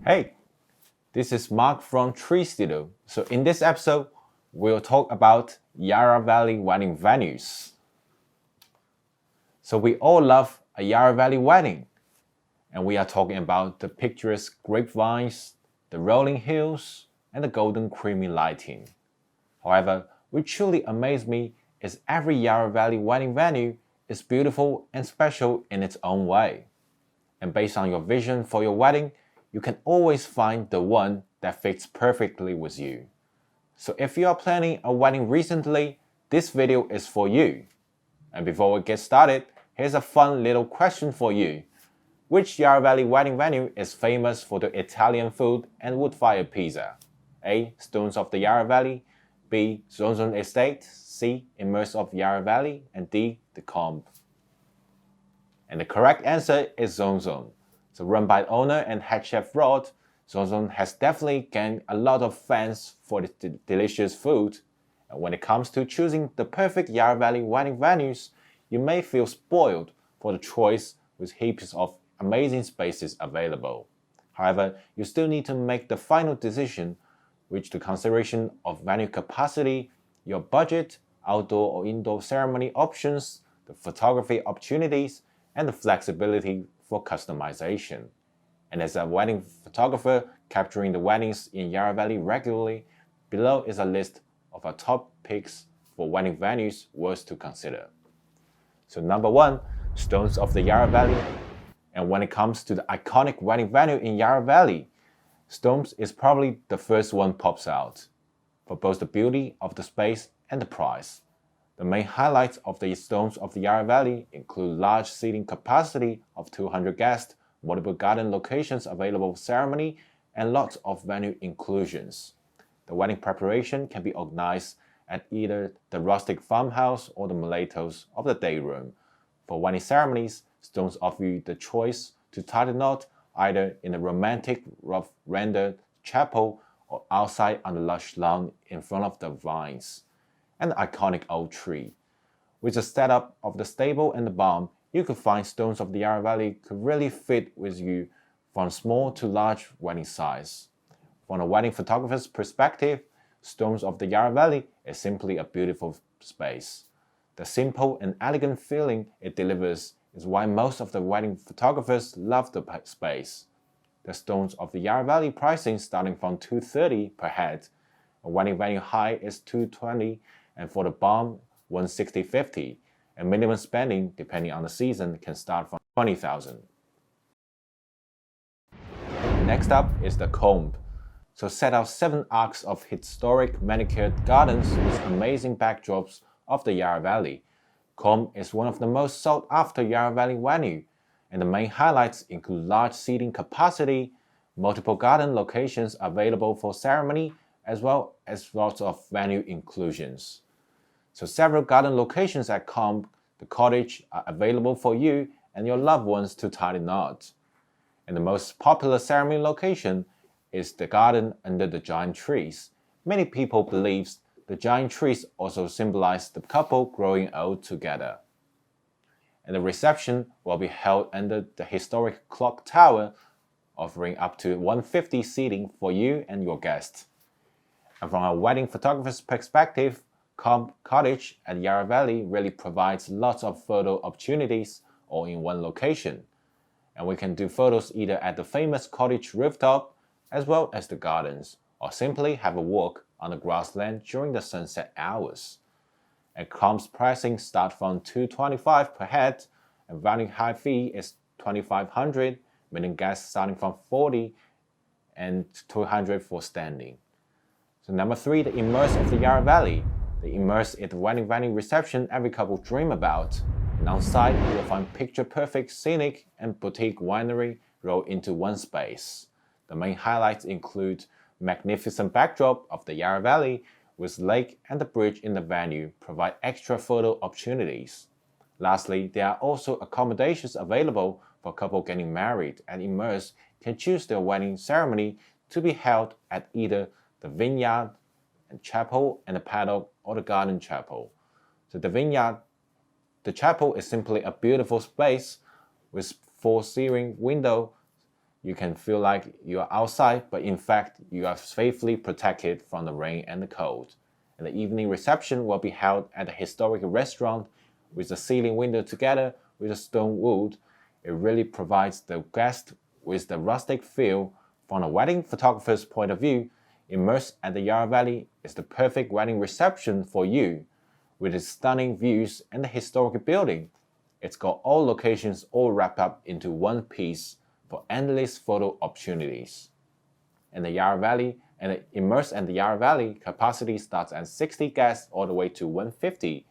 Hey, this is Mark from Tree Studio. So in this episode, we'll talk about Yarra Valley wedding venues. So we all love a Yarra Valley wedding, and we are talking about the picturesque grapevines, the rolling hills, and the golden creamy lighting. However, what truly amazed me is every Yarra Valley wedding venue is beautiful and special in its own way. And based on your vision for your wedding, you can always find the one that fits perfectly with you. So if you are planning a wedding recently, this video is for you. And before we get started, here's a fun little question for you. Which Yarra Valley wedding venue is famous for the Italian food and wood-fired pizza? A. Stones of the Yarra Valley, B. Riverstone Estate, C. Immerse of Yarra Valley, and D. The Combe. And the correct answer is Riverstone. So run by owner and head chef Rod, Riverstone has definitely gained a lot of fans for its delicious food. And when it comes to choosing the perfect Yarra Valley wedding venues, you may feel spoiled for the choice with heaps of amazing spaces available. However, you still need to make the final decision, which the consideration of venue capacity, your budget, outdoor or indoor ceremony options, the photography opportunities, and the flexibility for customization. And as a wedding photographer capturing the weddings in Yarra Valley regularly, below is a list of our top picks for wedding venues worth to consider. So number 1, Stones of the Yarra Valley. And when it comes to the iconic wedding venue in Yarra Valley, Stones is probably the first one pops out, for both the beauty of the space and the price. The main highlights of the Stones of the Yarra Valley include large seating capacity of 200 guests, multiple garden locations available for ceremony, and lots of venue inclusions. The wedding preparation can be organized at either the rustic farmhouse or the mulattoes of the day room. For wedding ceremonies, Stones offer you the choice to tie the knot either in a romantic, rough rendered chapel or outside on the lush lawn in front of the vines and the iconic oak tree. With the setup of the stable and the barn, you could find Stones of the Yarra Valley could really fit with you from small to large wedding size. From a wedding photographer's perspective, Stones of the Yarra Valley is simply a beautiful space. The simple and elegant feeling it delivers is why most of the wedding photographers love the space. The Stones of the Yarra Valley pricing starting from $230 per head. A wedding venue high is $220, and for the barn, $160.50. And minimum spending, depending on the season, can start from $20,000. Next up is the Combe. So set out 7 arcs of historic manicured gardens with amazing backdrops of the Yarra Valley. Combe is one of the most sought after Yarra Valley venue, and the main highlights include large seating capacity, multiple garden locations available for ceremony, as well as lots of venue inclusions. So several garden locations at Combe, the Cottage, are available for you and your loved ones to tie the knot. And the most popular ceremony location is the garden under the giant trees. Many people believe the giant trees also symbolize the couple growing old together. And the reception will be held under the historic clock tower, offering up to 150 seating for you and your guests. And from a wedding photographer's perspective, Cottage at Yarra Valley really provides lots of photo opportunities all in one location. And we can do photos either at the famous Cottage rooftop as well as the gardens, or simply have a walk on the grassland during the sunset hours. And Combe's pricing starts from $225 per head, and venue high fee is $2,500, meaning guests starting from $40 and $200 for standing. So number 3, the Immerse of the Yarra Valley. The Immerse is the wedding venue reception every couple dream about. And on site, you will find picture-perfect scenic and boutique winery rolled into one space. The main highlights include magnificent backdrop of the Yarra Valley with lake and the bridge in the venue provide extra photo opportunities. Lastly, there are also accommodations available for a couple getting married, and Immerse can choose their wedding ceremony to be held at either the Vineyard and Chapel and the Paddock or the Garden Chapel. So the Vineyard, the chapel is simply a beautiful space with 4 ceiling windows you can feel like you are outside, but in fact, you are safely protected from the rain and the cold. And the evening reception will be held at a historic restaurant with a ceiling window together with a stone wood. It really provides the guest with the rustic feel. From a wedding photographer's point of view, immersed at the Yarra Valley is the perfect wedding reception for you. With its stunning views and the historic building, it's got all locations all wrapped up into one piece for endless photo opportunities. In the Yarra Valley, and immersed in the Yarra Valley, capacity starts at 60 guests all the way to 150,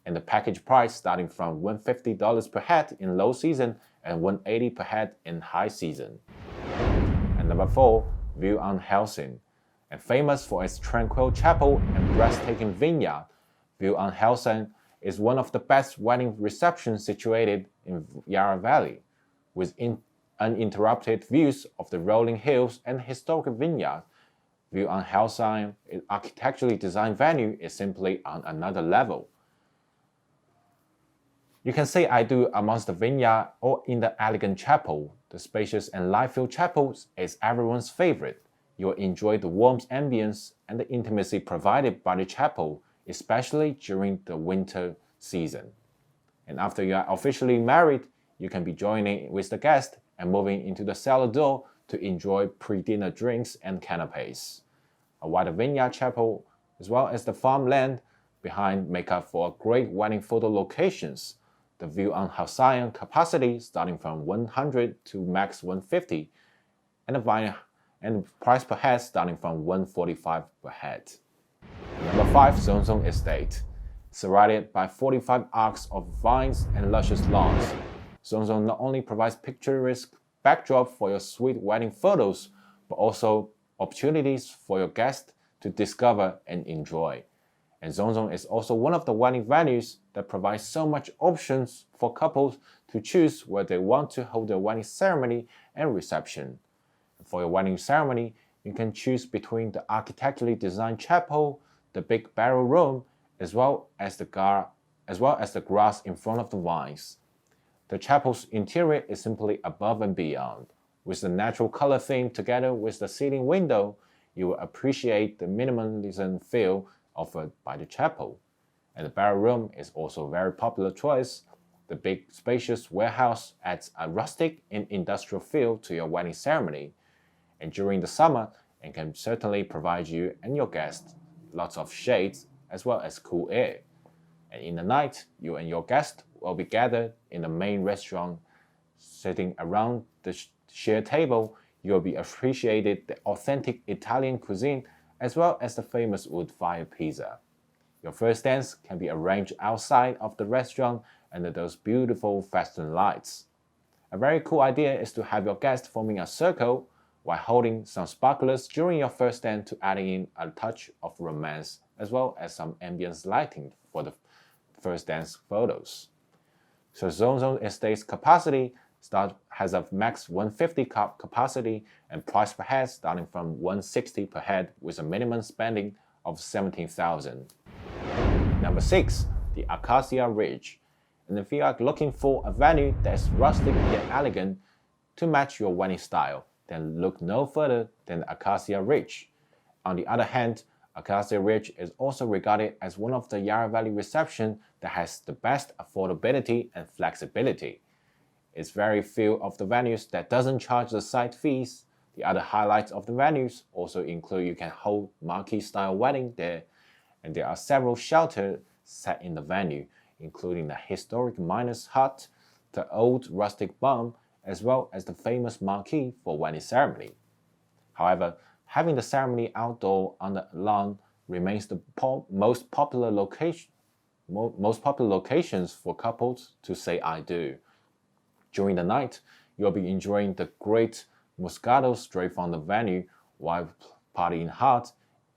and the package price starting from $150 per head in low season and $180 per head in high season. And number 4, View on Helsing. And famous for its tranquil chapel and breathtaking vineyard, View on Helsing is one of the best wedding receptions situated in Yarra Valley, with uninterrupted views of the rolling hills and historic vineyard. View on Helsing, its architecturally designed venue, is simply on another level. You can say I do amongst the vineyard or in the elegant chapel. The spacious and light-filled chapel is everyone's favorite. You'll enjoy the warm ambience and the intimacy provided by the chapel, especially during the winter season. And after you are officially married, you can be joining with the guest and moving into the cellar door to enjoy pre-dinner drinks and canapes. A wider vineyard chapel, as well as the farmland behind, make up for great wedding photo locations. The View on Helsing capacity starting from 100 to max 150, and the price per head starting from 145 per head. Number 5, Riverstone Estate. Surrounded by 45 arcs of vines and luscious lawns, Riverstone not only provides picturesque backdrop for your sweet wedding photos, but also opportunities for your guests to discover and enjoy. And Riverstone is also one of the wedding venues that provides so much options for couples to choose where they want to hold their wedding ceremony and reception. For your wedding ceremony, you can choose between the architecturally designed chapel, the big barrel room, as well as the grass in front of the vines. The chapel's interior is simply above and beyond. With the natural color theme together with the ceiling window, you will appreciate the minimalism feel offered by the chapel. And the barrel room is also a very popular choice. The big spacious warehouse adds a rustic and industrial feel to your wedding ceremony. And during the summer, it can certainly provide you and your guests lots of shades as well as cool air. And in the night, you and your guests will be gathered in the main restaurant, sitting around the shared table. You will be appreciated the authentic Italian cuisine as well as the famous wood-fired pizza. Your first dance can be arranged outside of the restaurant under those beautiful festive lights. A very cool idea is to have your guests forming a circle while holding some sparklers during your first dance to add in a touch of romance as well as some ambience lighting for the first dance photos. So Riverstone Estate's capacity has a max 150 capacity and price per head starting from 160 per head with a minimum spending of $17,000. Number 6, the Akasia Ridge. And if you are looking for a venue that is rustic yet elegant to match your wedding style, then look no further than Akasia Ridge. On the other hand, Akasia Ridge is also regarded as one of the Yarra Valley reception that has the best affordability and flexibility. It's very few of the venues that doesn't charge the site fees. The other highlights of the venues also include you can hold marquee-style wedding there, and there are several shelters set in the venue, including the historic miner's hut, the old rustic barn, as well as the famous marquee for wedding ceremony. However, having the ceremony outdoor on the lawn remains the most popular locations for couples to say I do. During the night, you'll be enjoying the great Moscato straight from the venue while partying hard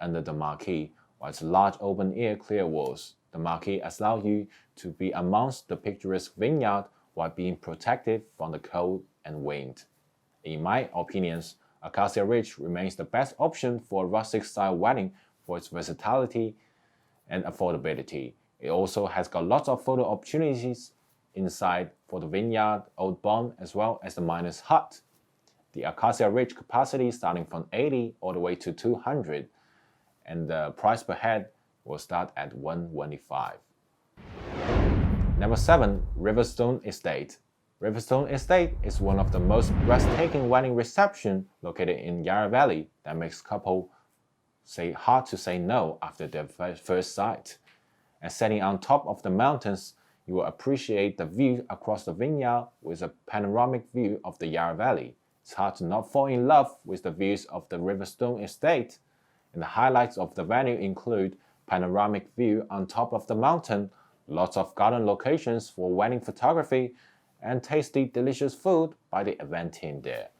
under the marquee, while its large open-air clear walls. The marquee allows you to be amongst the picturesque vineyard while being protected from the cold and wind. In my opinions, Akasia Ridge remains the best option for a rustic-style wedding for its versatility and affordability. It also has got lots of photo opportunities inside for the vineyard, old barn, as well as the miner's hut. The Akasia Ridge capacity starting from 80 all the way to 200, and the price per head will start at $125. Number 7. Riverstone Estate. Riverstone Estate is one of the most breathtaking wedding receptions located in Yarra Valley that makes couples hard to say no after their first sight. And sitting on top of the mountains, you will appreciate the view across the vineyard with a panoramic view of the Yarra Valley. It's hard to not fall in love with the views of the Riverstone Estate. And the highlights of the venue include panoramic view on top of the mountain, lots of garden locations for wedding photography, and tasty, delicious food by the event team there.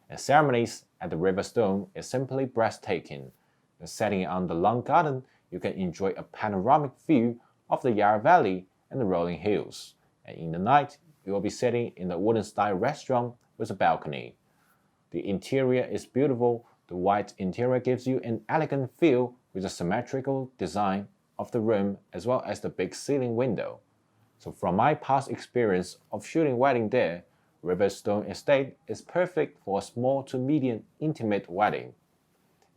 And ceremonies at the Riverstone is simply breathtaking. And sitting on the lawn garden, you can enjoy a panoramic view of the Yarra Valley and the rolling hills. And in the night, you will be sitting in the wooden-style restaurant with a balcony. The interior is beautiful. The white interior gives you an elegant feel with the symmetrical design of the room as well as the big ceiling window. So from my past experience of shooting wedding there, Riverstone Estate is perfect for a small to medium intimate wedding.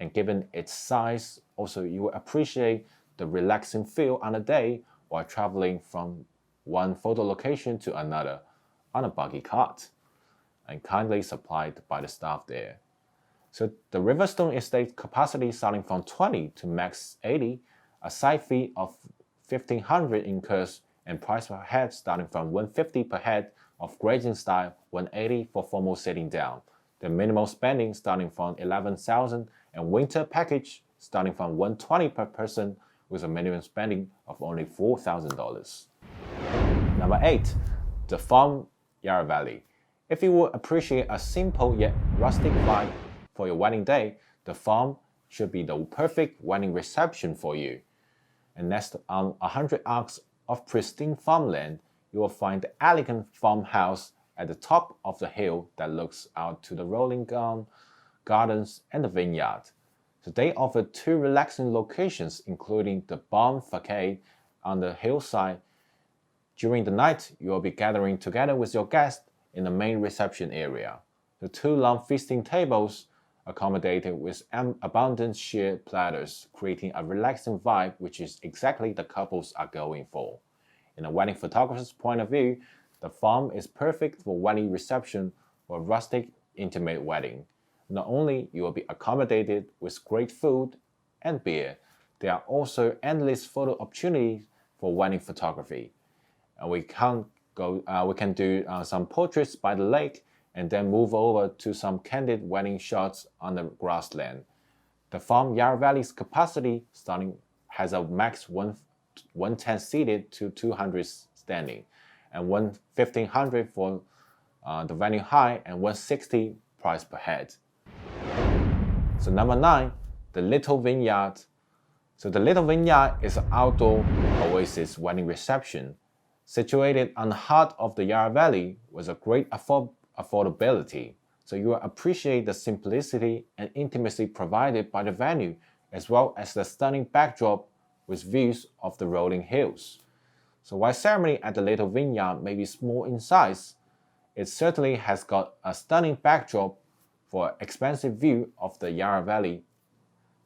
And given its size, also you will appreciate the relaxing feel on a day while traveling from one photo location to another on a buggy cart, and kindly supplied by the staff there. So the Riverstone Estate capacity starting from 20 to max 80, a side fee of $1,500 incurs, and price per head starting from $150 per head of grazing style, $180 for formal sitting down. The minimal spending starting from $11,000, and winter package starting from $120 per person with a minimum spending of only $4,000. Number 8. The Farm, Yarra Valley. If you would appreciate a simple yet rustic vibe for your wedding day, the Farm should be the perfect wedding reception for you. And nestled on 100 acres of pristine farmland, you will find the elegant farmhouse at the top of the hill that looks out to the rolling gardens and the vineyard. So they offer 2 relaxing locations, including the barn facade on the hillside. During the night, you will be gathering together with your guests in the main reception area. The 2 long feasting tables accommodated with abundant shared platters, creating a relaxing vibe which is exactly the couples are going for. In a wedding photographer's point of view, the farm is perfect for wedding reception or rustic, intimate wedding. Not only you will be accommodated with great food and beer, there are also endless photo opportunities for wedding photography. And we can do some portraits by the lake and then move over to some candid wedding shots on the grassland. The Farm Yarra Valley's capacity has a max 110 seated to 200 standing, and $1,500 for the venue high, and $160 price per head. So number 9, the Little Vineyard. So the Little Vineyard is an outdoor oasis wedding reception situated on the heart of the Yarra Valley with a great affordability. So you will appreciate the simplicity and intimacy provided by the venue, as well as the stunning backdrop with views of the rolling hills. So while ceremony at the Little Vineyard may be small in size, it certainly has got a stunning backdrop for an expansive view of the Yarra Valley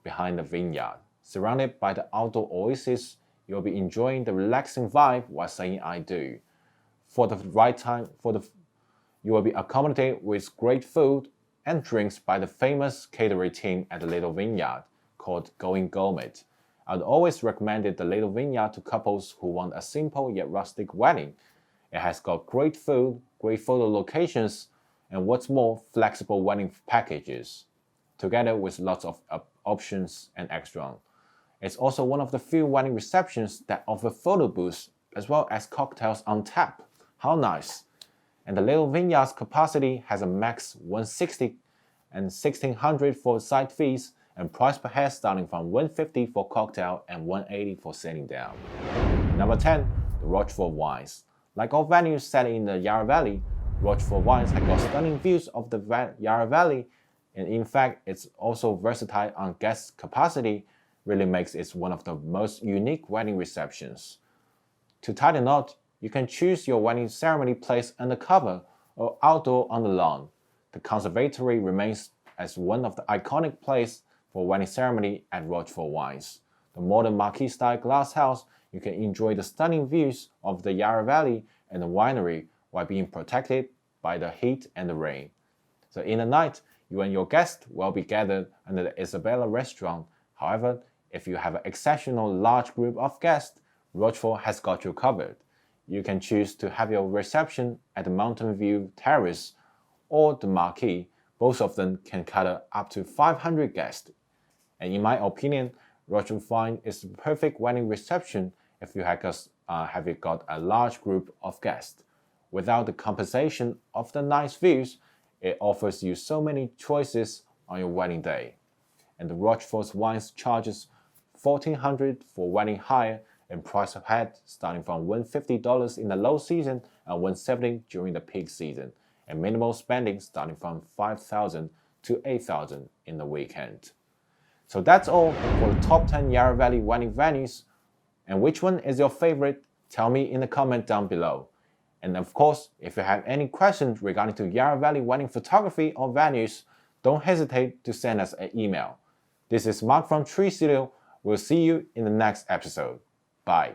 behind the vineyard. Surrounded by the outdoor oasis, you'll be enjoying the relaxing vibe while saying I do. For the right time, you will be accommodated with great food and drinks by the famous catering team at the Little Vineyard called Going Gourmet. I'd always recommended the Little Vineyard to couples who want a simple yet rustic wedding. It has got great food, great photo locations, and what's more, flexible wedding packages, together with lots of options and extras. It's also one of the few wedding receptions that offer photo booths as well as cocktails on tap. How nice! And the Little Vineyard's capacity has a max 160 and $1,600 for side fees, and price per head starting from $150 for cocktail and $180 for sitting down. Number 10, the Rochefort Wines. Like all venues set in the Yarra Valley, Rochefort Wines have got stunning views of the Yarra Valley, and in fact, it's also versatile on guest capacity, really makes it one of the most unique wedding receptions. To tie the knot, you can choose your wedding ceremony place undercover or outdoor on the lawn. the conservatory remains as one of the iconic places for wedding ceremony at Rochefort Wines. The modern marquee-style glasshouse, you can enjoy the stunning views of the Yarra Valley and the winery while being protected by the heat and the rain. So in the night, you and your guests will be gathered under the Isabella restaurant. However, if you have an exceptional large group of guests, Rochefort has got you covered. You can choose to have your reception at the Mountain View Terrace or the Marquee. Both of them can cater up to 500 guests. And in my opinion, Rochefort Wines is the perfect wedding reception if you have got a large group of guests. Without the compensation of the nice views, it offers you so many choices on your wedding day. And the Rochefort Wines charges $1,400 for wedding hire and price of head starting from $150 in the low season and $170 during the peak season, and minimal spending starting from $5,000 to $8,000 in the weekend. So that's all for the top 10 Yarra Valley wedding venues. And which one is your favorite? Tell me in the comment down below. And of course, if you have any questions regarding to Yarra Valley wedding photography or venues, don't hesitate to send us an email. This is Mark from Tree Studio. We'll see you in the next episode. Bye.